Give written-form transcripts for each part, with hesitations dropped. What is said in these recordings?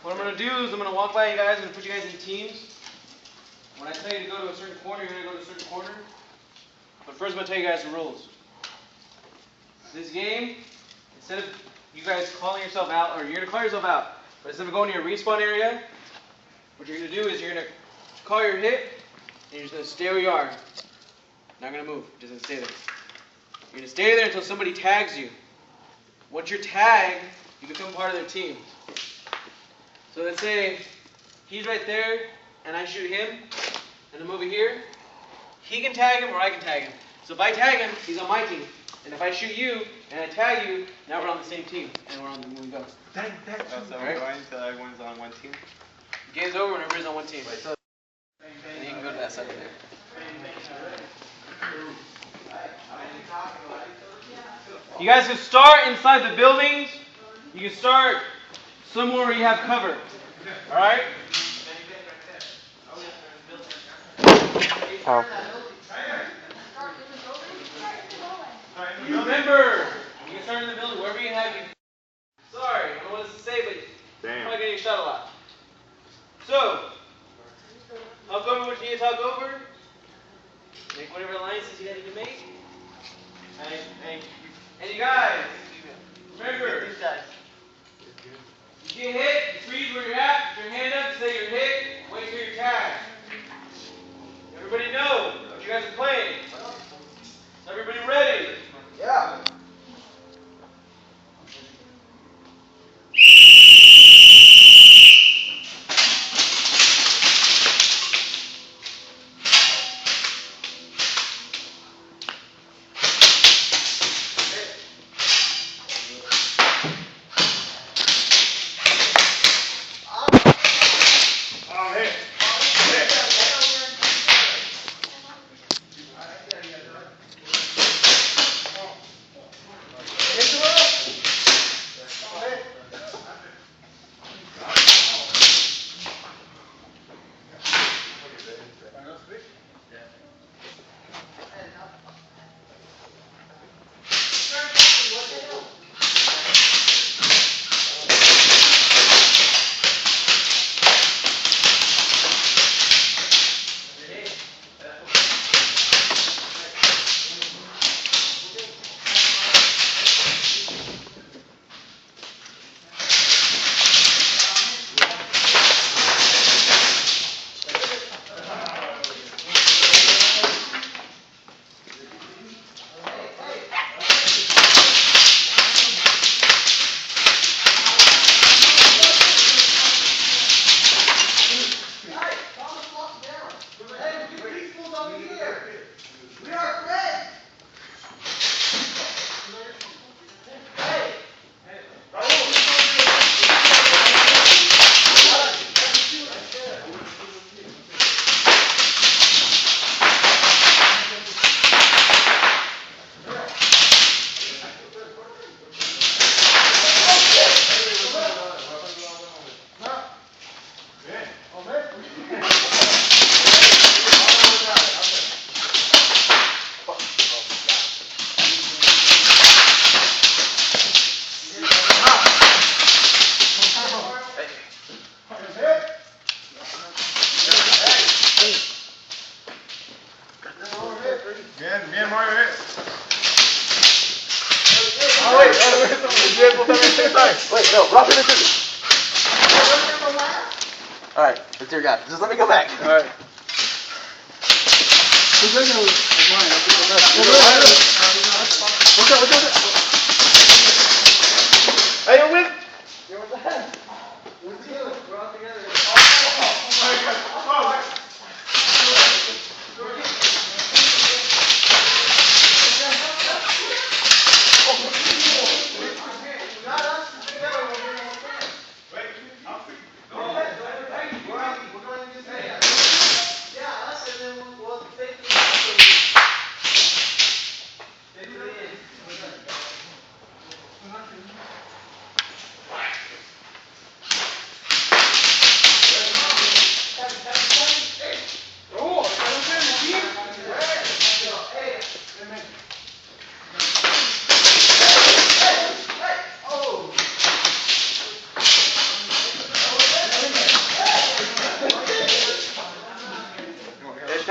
What I'm going to do is I'm going to walk by you guys and put you guys in teams. When I tell you to go to a certain corner, you're going to go to a certain corner. But first I'm going to tell you guys the rules. This game, instead of you guys calling yourself out, or you're going to call yourself out, but instead of going to your respawn area, what you're going to do is you're going to call your hit, and you're just going to stay where you are. Not going to move, just going to stay there. You're going to stay there until somebody tags you. Once you're tagged, you become part of their team. So let's say he's right there, and I shoot him, and I'm over here. He can tag him, or I can tag him. So if I tag him, he's on my team. And if I shoot you, and I tag you, now we're on the same team, and we're on the moving go. So we're going until everyone's on one team? Game's over when everybody's on one team. And you can go to that side there. You guys can start inside the buildings. You can start somewhere where you have cover. Alright? Oh. Remember, you can start in the building wherever you have you. Sorry, I don't know what to say, but you're probably getting shot a lot. So, talk over what you need to talk over. Make whatever alliances you need to make. And you guys, remember, you get hit, you freeze where you're at, put your hand up, say you're hit, wait for your tag. Everybody know what you guys are playing. Is everybody ready? Yeah. Wait, no, rock paper scissors. Alright, it's your guy. Just let me go back. Alright. Hey, you win? We're all together.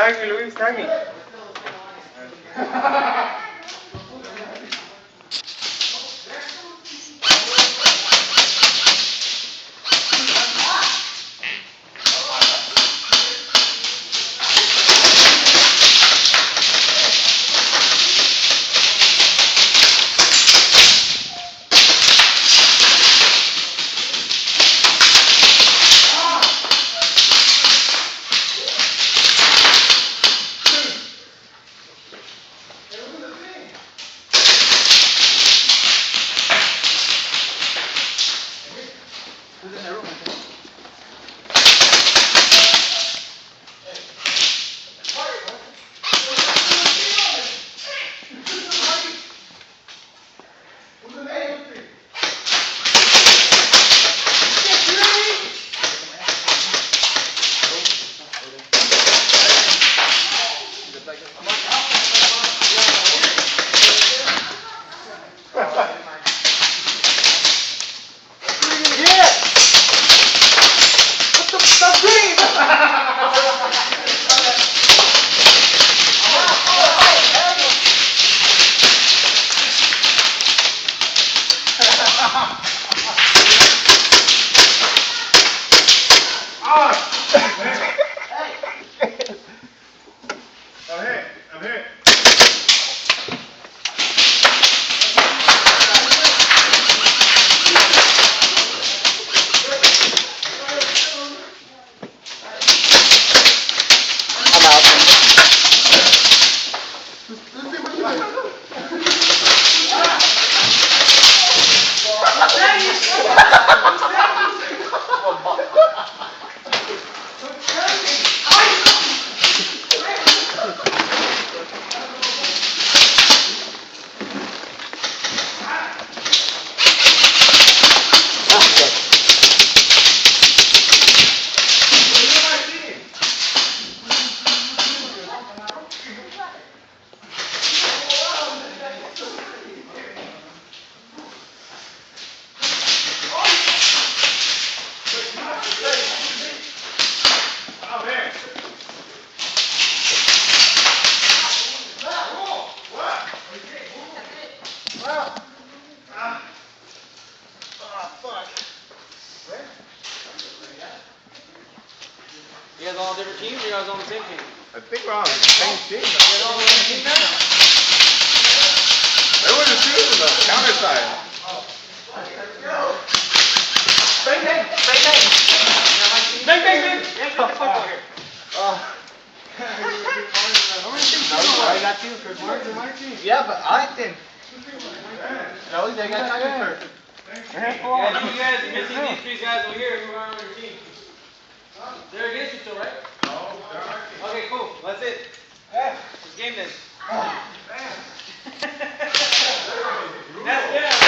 Tag me, Luis, tag me. You guys all on different teams or you guys all on the same team? I think we're on the same team. You guys all on the same team now? Everyone just shooting from the counter side. Bang, bang, bang, bang. Bang, bang, bang! Get the fuck out here. I got you for yeah, but I think. No, they got you for. Yeah, you guys, you're missing these three guys over here who are on your team. They're against you still, right? No, they're on our team. Okay, cool. That's it. Let's game then.